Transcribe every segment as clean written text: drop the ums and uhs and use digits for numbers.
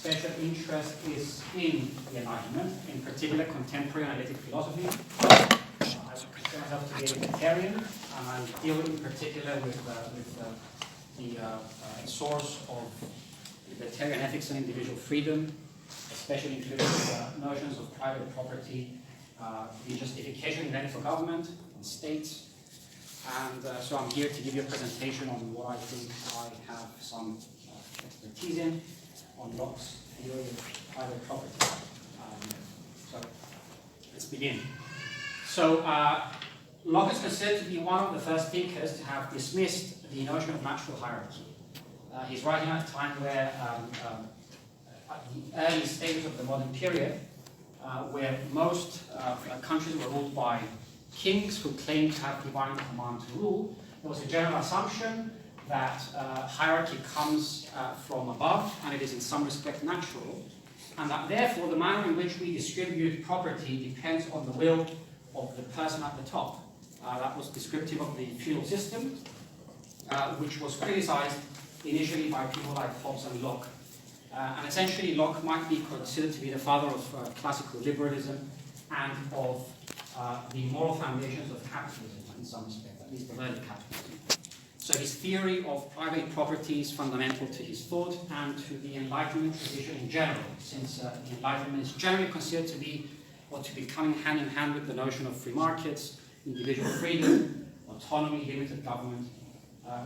special interest is in the Enlightenment, in particular contemporary analytic philosophy. I consider myself to be a libertarian, and I deal in particular with the source of libertarian ethics and individual freedom, especially including notions of private property, the justification in for government and states. And so I'm here to give you a presentation on what I think I have some expertise in, on Locke's theory of private property. So let's begin. So Locke is considered to be one of the first thinkers to have dismissed the notion of natural hierarchy. He's writing at a time where, at the early stages of the modern period, where most countries were ruled by kings who claimed to have divine command to rule, there was a general assumption that hierarchy comes from above, and it is in some respect natural, and that therefore the manner in which we distribute property depends on the will of the person at the top. That was descriptive of the feudal system, which was criticized initially by people like Hobbes and Locke. And essentially Locke might be considered to be the father of classical liberalism and of the moral foundations of capitalism in some respect, at least the early capitalism. So his theory of private property is fundamental to his thought and to the Enlightenment tradition in general, since the Enlightenment is generally considered to be, or to be coming hand in hand with the notion of free markets, individual freedom, autonomy, limited government,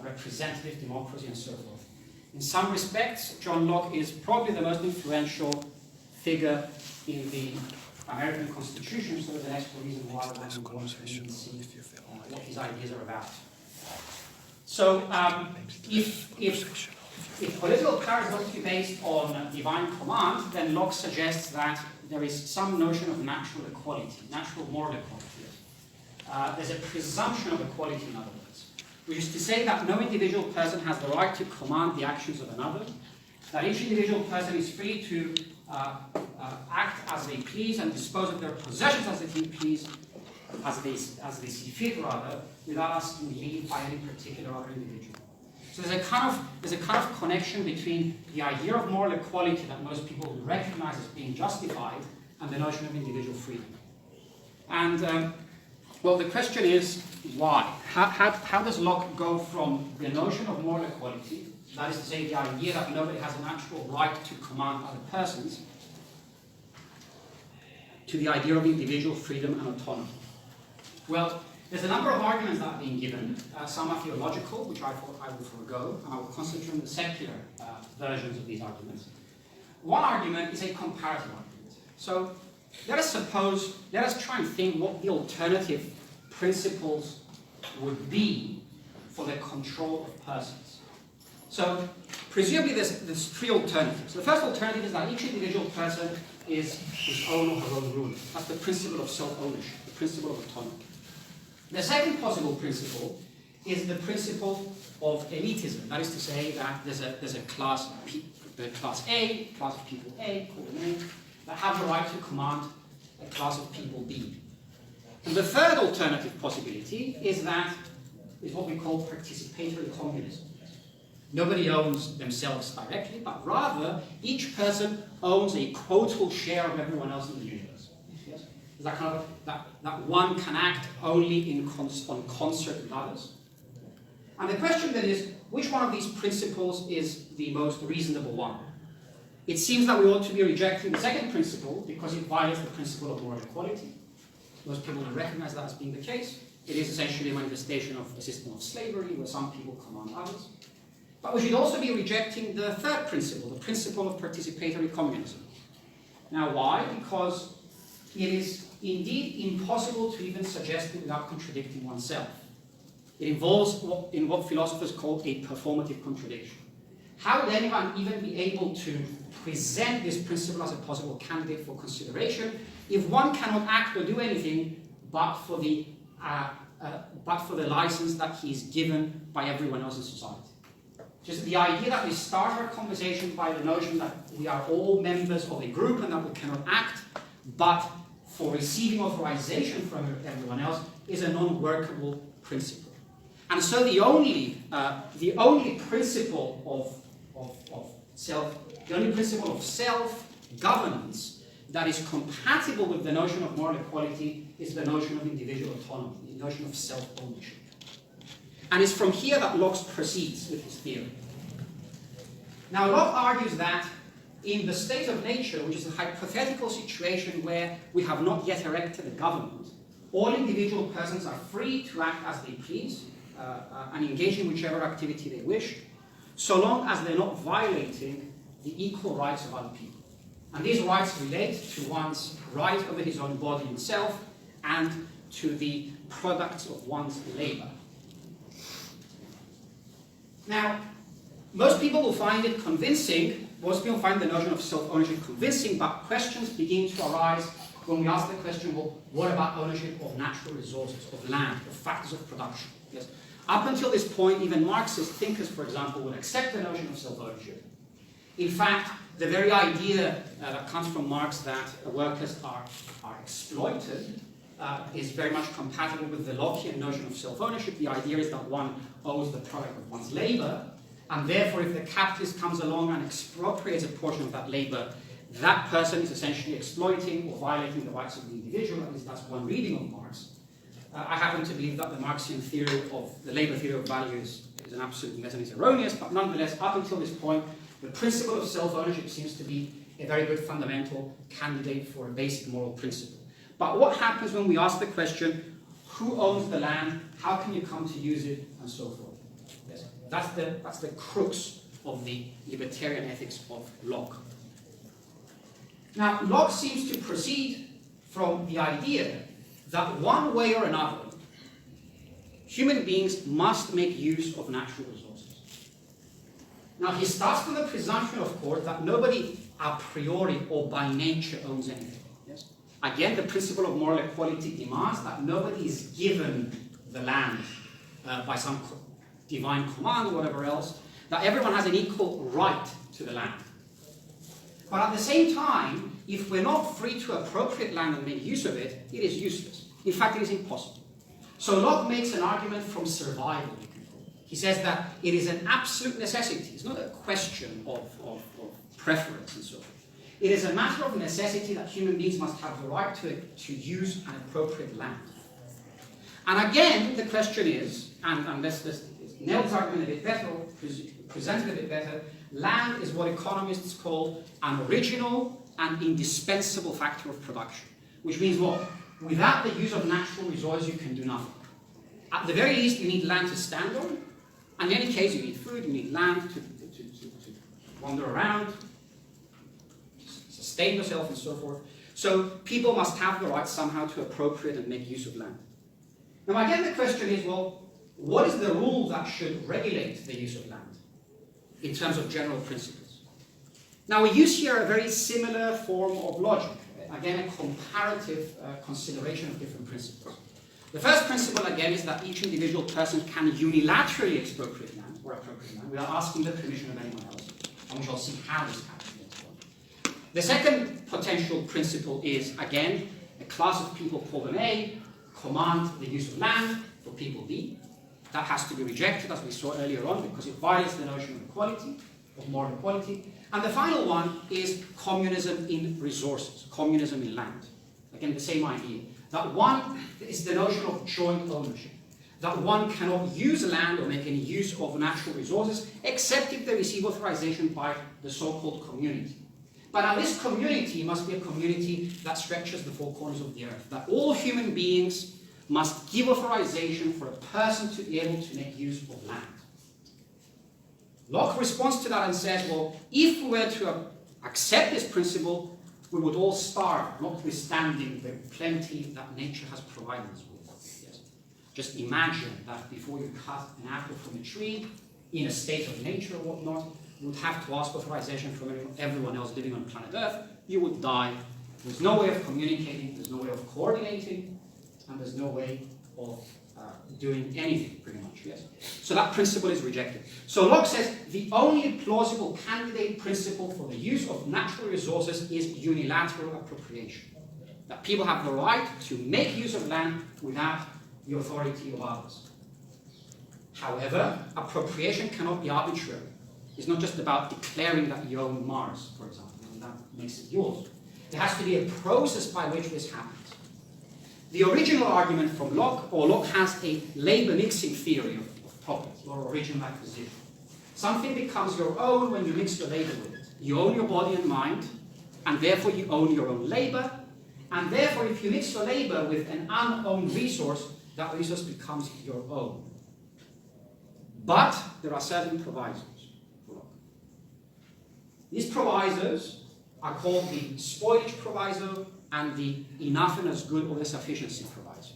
representative democracy, and so forth. In some respects, John Locke is probably the most influential figure in the American Constitution, so there's an extra reason why I want to go and see what his ideas are about. So, if political power is going to be based on divine command, then Locke suggests that there is some notion of natural equality, natural moral equality. There's a presumption of equality, in other words, which is to say that no individual person has the right to command the actions of another, that each individual person is free to act as they please and dispose of their possessions as they please, as they see fit, rather, without asking leave by any particular other individual. So there's a kind of connection between the idea of moral equality that most people recognize as being justified and the notion of individual freedom. And well, the question is why? How does Locke go from the notion of moral equality, that is to say the idea that nobody has a natural right to command other persons, to the idea of individual freedom and autonomy? Well, there's a number of arguments that are being given. Some are theological, which I thought I will forego, and I will concentrate on the secular versions of these arguments. One argument is a comparative argument. So let us try and think what the alternative principles would be for the control of persons. So presumably there's three alternatives. The first alternative is that each individual person is his own or her own ruler. That's the principle of self-ownership, the principle of autonomy. The second possible principle is the principle of elitism. That is to say that there's a class A, class of people A, called an A, that have the right to command a class of people B. And the third alternative possibility is what we call participatory communism. Nobody owns themselves directly, but rather each person owns a quotable share of everyone else in the universe. Yes? That kind of that one can act only on concert with others. And the question then is, which one of these principles is the most reasonable one? It seems that we ought to be rejecting the second principle because it violates the principle of moral equality. Most people don't recognize that as being the case. It is essentially a manifestation of a system of slavery where some people command others. But we should also be rejecting the third principle, the principle of participatory communism. Now why? Because it is indeed impossible to even suggest it without contradicting oneself. It involves what philosophers call a performative contradiction. How would anyone even be able to present this principle as a possible candidate for consideration if one cannot act or do anything but for the license that he is given by everyone else in society? Just the idea that we start our conversation by the notion that we are all members of a group and that we cannot act, but for receiving authorization from everyone else is a non-workable principle. And so the only principle of The only principle of self-governance that is compatible with the notion of moral equality is the notion of individual autonomy, the notion of self-ownership. And it's from here that Locke proceeds with his theory. Now, Locke argues that in the state of nature, which is a hypothetical situation where we have not yet erected a government, all individual persons are free to act as they please and engage in whichever activity they wish, so long as they're not violating the equal rights of other people. And these rights relate to one's right over his own body and self and to the products of one's labor. Now, most people will find it convincing, most people find the notion of self-ownership convincing, but questions begin to arise when we ask the question, well, what about ownership of natural resources, of land, of factors of production? Yes. Up until this point, even Marxist thinkers, for example, would accept the notion of self-ownership. In fact, the very idea that comes from Marx that workers are exploited is very much compatible with the Lockean notion of self-ownership. The idea is that one owes the product of one's labor, and therefore if the capitalist comes along and expropriates a portion of that labor, that person is essentially exploiting or violating the rights of the individual. At least that's one reading of Marx. I happen to believe that the Marxian theory of the labor theory of value is an absolute mess and is erroneous, but nonetheless, up until this point, the principle of self-ownership seems to be a very good fundamental candidate for a basic moral principle. But what happens when we ask the question, who owns the land, how can you come to use it, and so forth? Yes. That's the crux of the libertarian ethics of Locke. Now, Locke seems to proceed from the idea that one way or another, human beings must make use of natural resources. Now, he starts from the presumption, of course, that nobody a priori or by nature owns anything. Yes? Again, the principle of moral equality demands that nobody is given the land by some divine command or whatever else, that everyone has an equal right to the land. But at the same time, if we're not free to appropriate land and make use of it, it is useless. In fact, it is impossible. So Locke makes an argument from survival. He says that it is an absolute necessity. It's not a question of preference and so forth. It is a matter of necessity that human beings must have the right to use an appropriate land. And again, the question is, and let's nail this argument a bit better, or present it a bit better, land is what economists call an original and indispensable factor of production. Which means what? Without the use of natural resources, you can do nothing. At the very least, you need land to stand on. And in any case, you need food, you need land to wander around, sustain yourself, and so forth. So people must have the right somehow to appropriate and make use of land. Now, again, the question is, well, what is the rule that should regulate the use of land in terms of general principles? Now, we use here a very similar form of logic. Again, a comparative consideration of different principles. The first principle, again, is that each individual person can unilaterally expropriate land or appropriate land without asking the permission of anyone else. And we shall see how this happens later on. The second potential principle is, again, a class of people called an A command the use of land for people B. That has to be rejected, as we saw earlier on, because it violates the notion of equality, of moral equality. And the final one is communism in resources, communism in land. Again, the same idea. That one is the notion of joint ownership. That one cannot use land or make any use of natural resources except if they receive authorization by the so-called community. But now this community must be a community that stretches the four corners of the earth. That all human beings must give authorization for a person to be able to make use of land. Locke responds to that and says, well, if we were to accept this principle, we would all starve, notwithstanding the plenty that nature has provided us with. Yes. Just imagine that before you cut an apple from a tree, in a state of nature or whatnot, you would have to ask authorization from everyone else living on planet Earth. You would die. There's no way of communicating, there's no way of coordinating, and there's no way of doing anything, pretty much, yes? So that principle is rejected. So Locke says the only plausible candidate principle for the use of natural resources is unilateral appropriation. That people have the right to make use of land without the authority of others. However, appropriation cannot be arbitrary. It's not just about declaring that you own Mars, for example, and that makes it yours. There has to be a process by which this happens. The original argument from Locke, or Locke has a labor mixing theory of property, or original acquisition. Something becomes your own when you mix your labor with it. You own your body and mind, and therefore you own your own labor, and therefore if you mix your labor with an unowned resource, that resource becomes your own. But there are certain provisos for Locke. These provisos are called the spoilage proviso and the enough and as good or the sufficiency proviso.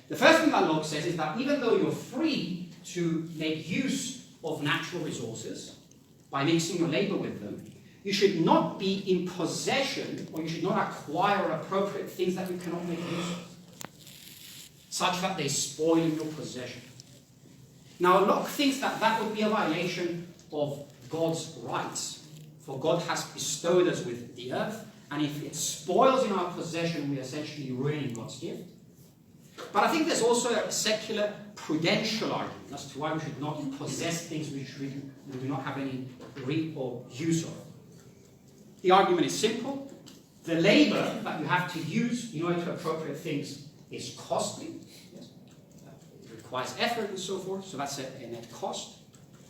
The first thing that Locke says is that even though you're free to make use of natural resources by mixing your labor with them, you should not be in possession, or you should not acquire or appropriate things that you cannot make use of, such that they spoil in your possession. Now, Locke thinks that that would be a violation of God's rights, for God has bestowed us with the earth, and if it spoils in our possession, we're essentially ruining God's gift. But I think there's also a secular prudential argument as to why we should not possess things which we do not have any reap or use of. The argument is simple. The labor that you have to use in order to appropriate things is costly. Yes. It requires effort and so forth, so that's a net cost.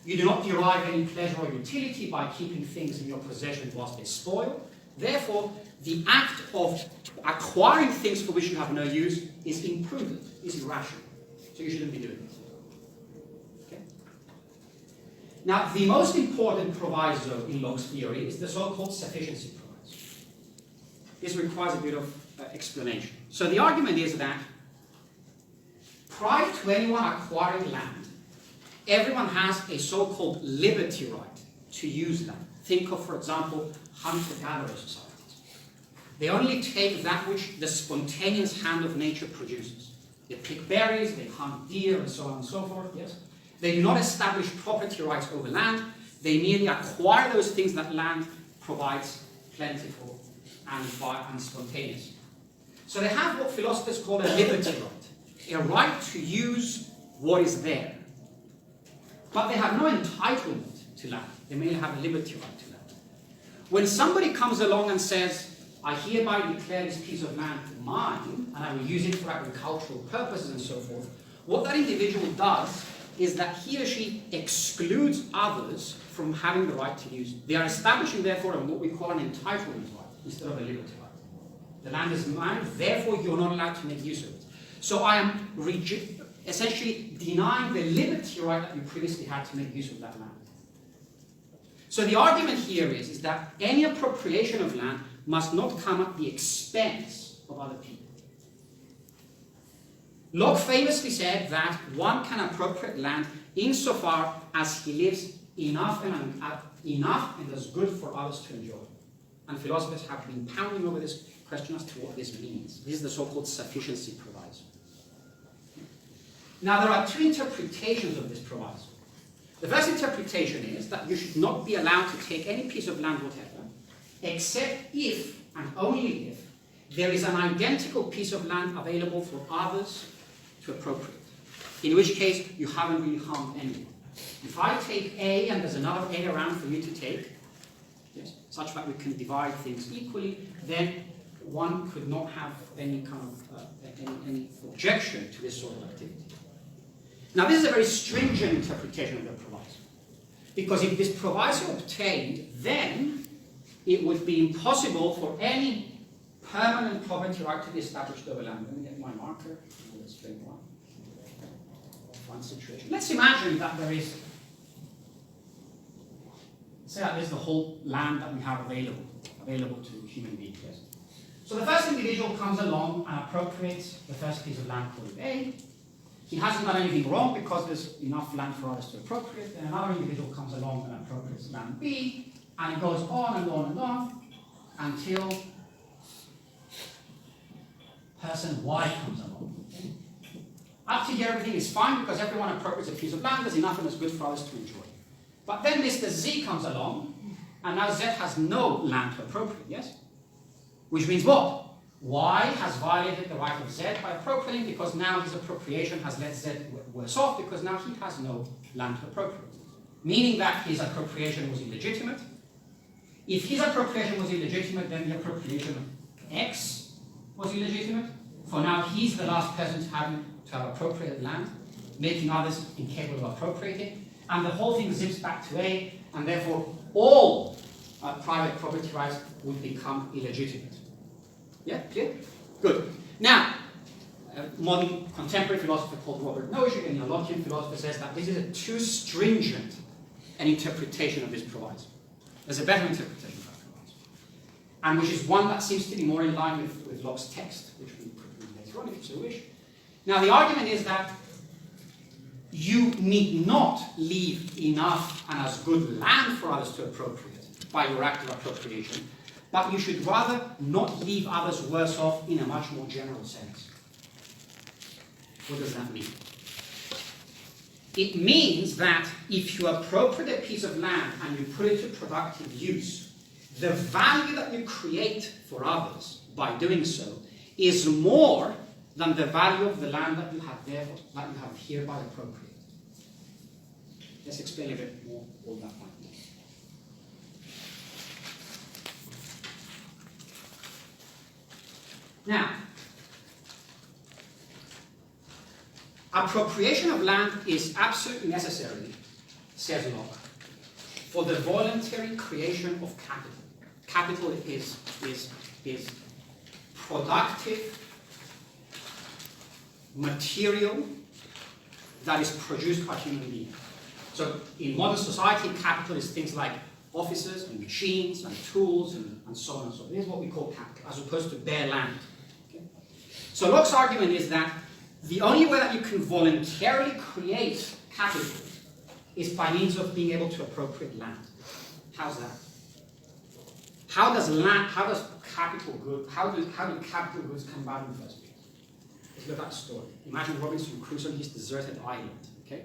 You do not derive any pleasure or utility by keeping things in your possession whilst they spoil. Therefore, the act of acquiring things for which you have no use is imprudent, is irrational. So you shouldn't be doing it. Okay? Now, the most important proviso in Locke's theory is the so-called sufficiency proviso. This requires a bit of explanation. So the argument is that prior to anyone acquiring land, everyone has a so-called liberty right to use land. Think of, for example, hunter-gatherer societies. They only take that which the spontaneous hand of nature produces. They pick berries, they hunt deer, and so on and so forth, yes? They do not establish property rights over land. They merely acquire those things that land provides plentiful and spontaneous. So they have what philosophers call a liberty right, a right to use what is there. But they have no entitlement to land. They merely have a liberty right to land. When somebody comes along and says, I hereby declare this piece of land mine, and I will use it for agricultural purposes and so forth, what that individual does is that he or she excludes others from having the right to use it. They are establishing, therefore, what we call an entitlement right instead of a liberty right. The land is mine, therefore you're not allowed to make use of it. So I am essentially denying the liberty right that you previously had to make use of that land. So the argument here is that any appropriation of land must not come at the expense of other people. Locke famously said that one can appropriate land insofar as he lives enough and as good for others to enjoy. And philosophers have been pounding over this question as to what this means. This is the so-called sufficiency proviso. Now, there are two interpretations of this proviso. The first interpretation is that you should not be allowed to take any piece of land whatever, except if, and only if, there is an identical piece of land available for others to appropriate. In which case, you haven't really harmed anyone. If I take A and there's another A around for you to take, yes, such that we can divide things equally, then one could not have any kind of any objection to this sort of activity. Now, this is a very stringent interpretation of the proviso, because if this proviso obtained, then it would be impossible for any permanent property right to be established over land. Let me get my marker, and I'll explain why. One situation. Let's imagine that there is, say that this is the whole land that we have available to human beings. Yes? So the first individual comes along and appropriates the first piece of land called A. He hasn't done anything wrong because there's enough land for others to appropriate. Then another individual comes along and appropriates land B, and it goes on and on and on until person Y comes along. Up to here, everything is fine because everyone appropriates a piece of land. There's enough and it's good for others to enjoy. But then Mr. Z comes along, and now Z has no land to appropriate, yes? Which means what? Y has violated the right of Z by appropriating, because now his appropriation has led Z worse off, because now he has no land to appropriate. meaning that his appropriation was illegitimate. If his appropriation was illegitimate, then the appropriation of X was illegitimate. For now, he's the last person to have appropriated land, making others incapable of appropriating. And the whole thing zips back to A, and therefore all private property rights would become illegitimate. Yeah, clear? Good. Now, a modern contemporary philosopher called Robert Nozick, a Lockean philosopher, says that this is a too stringent an interpretation of this proviso. There's a better interpretation of that proviso, and which is one that seems to be more in line with Locke's text, which we could read later on if you so wish. Now, the argument is that you need not leave enough and as good land for others to appropriate by your act of appropriation, but you should rather not leave others worse off in a much more general sense. What does that mean? It means that if you appropriate a piece of land and you put it to productive use, the value that you create for others by doing so is more than the value of the land that you have hereby appropriated. Let's explain a bit more what that might mean. Now, appropriation of land is absolutely necessary, says Locke, for the voluntary creation of capital. Capital is productive material that is produced by human beings. So in modern society, capital is things like offices and machines and tools and so on and so on. This is what we call capital, as opposed to bare land. Okay? So Locke's argument is that the only way that you can voluntarily create capital is by means of being able to appropriate land. How's that? How do capital goods come about in the first place? Let's look at the story. Imagine Robinson Crusoe on his deserted island. Okay?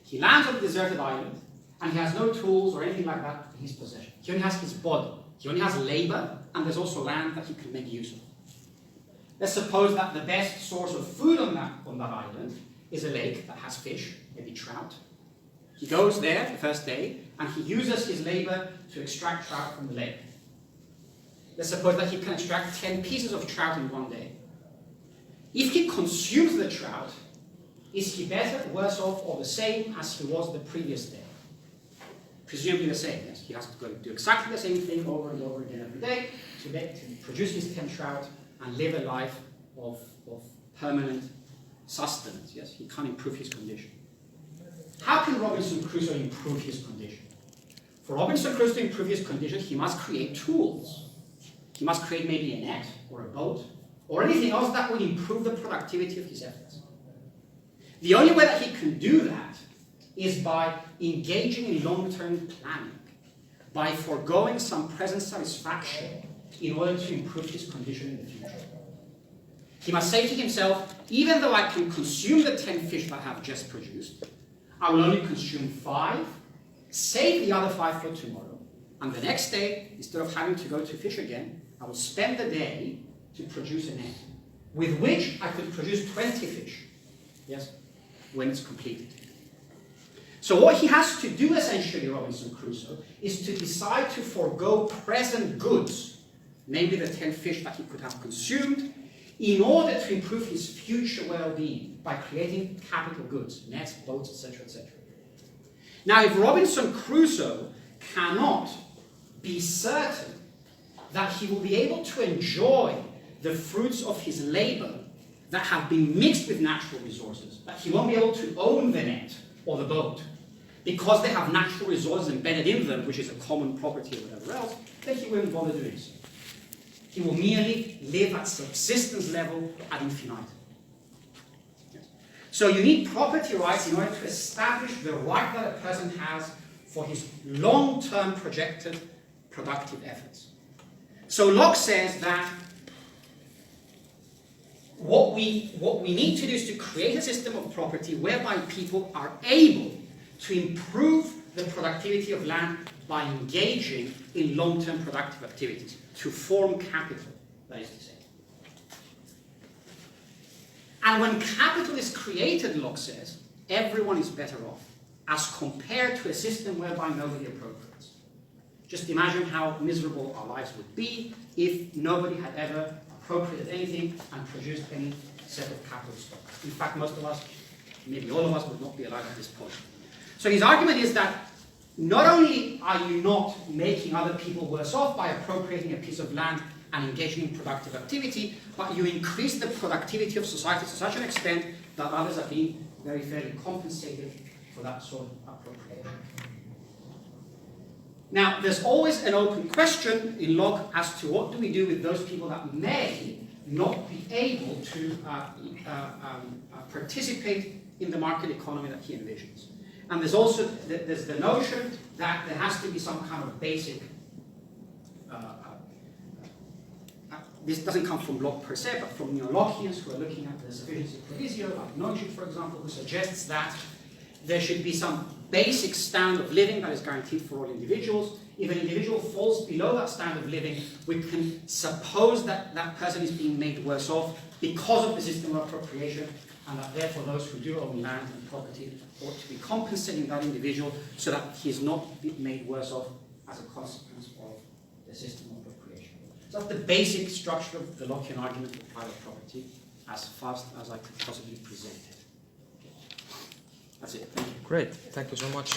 He lands on a deserted island, and he has no tools or anything like that in his possession. He only has his body. He only has labor, and there's also land that he can make use of. Let's suppose that the best source of food on that island is a lake that has fish, maybe trout. He goes there the first day, and he uses his labor to extract trout from the lake. Let's suppose that he can extract 10 pieces of trout in one day. If he consumes the trout, is he better, worse off, or the same as he was the previous day? Presumably the same, yes. He has to go do exactly the same thing over and over again every day to produce his 10 trout and live a life of permanent sustenance, yes. He can't improve his condition. How can Robinson Crusoe improve his condition? For Robinson Crusoe to improve his condition, he must create tools. He must create maybe a net or a boat or anything else that would improve the productivity of his efforts. The only way that he can do that is by engaging in long-term planning, by foregoing some present satisfaction in order to improve his condition in the future. He must say to himself, even though I can consume the 10 fish that I have just produced, I will only consume 5, save the other 5 for tomorrow, and the next day, instead of having to go to fish again, I will spend the day to produce a net, with which I could produce 20 fish, yes, when it's completed. So what he has to do, essentially, Robinson Crusoe, is to decide to forego present goods, maybe the 10 fish that he could have consumed, in order to improve his future well-being by creating capital goods, nets, boats, etc., etc. Now, if Robinson Crusoe cannot be certain that he will be able to enjoy the fruits of his labor that have been mixed with natural resources, that he won't be able to own the net or the boat because they have natural resources embedded in them, which is a common property or whatever else, then he won't bother doing so. He will merely live at subsistence level ad infinitum. Yes. So you need property rights in order to establish the right that a person has for his long-term projected productive efforts. So Locke says that what we need to do is to create a system of property whereby people are able to improve the productivity of land by engaging in long-term productive activities, to form capital, that is to say. And when capital is created, Locke says, everyone is better off. as compared to a system whereby nobody appropriates. Just imagine how miserable our lives would be if nobody had ever appropriated anything and produced any set of capital stock. In fact, most of us, maybe all of us, would not be alive at this point. So his argument is that not only are you not making other people worse off by appropriating a piece of land and engaging in productive activity, but you increase the productivity of society to such an extent that others are being very fairly compensated for that sort of appropriation. Now, there's always an open question in Locke as to what do we do with those people that may not be able to participate in the market economy that he envisions. And there's also there's the notion that there has to be some kind of basic. This doesn't come from Locke per se, but from neo-Lockeans who are looking at the sufficiency of provisio, like Neuschel, for example, who suggests that there should be some basic standard of living that is guaranteed for all individuals. If an individual falls below that standard of living, we can suppose that that person is being made worse off because of the system of appropriation, and that therefore those who do own land and property ought to be compensating that individual so that he is not made worse off as a consequence of the system of appropriation. So that's the basic structure of the Lockean argument of private property, as fast as I could possibly present it. That's it. Thank you. Great. Thank you so much.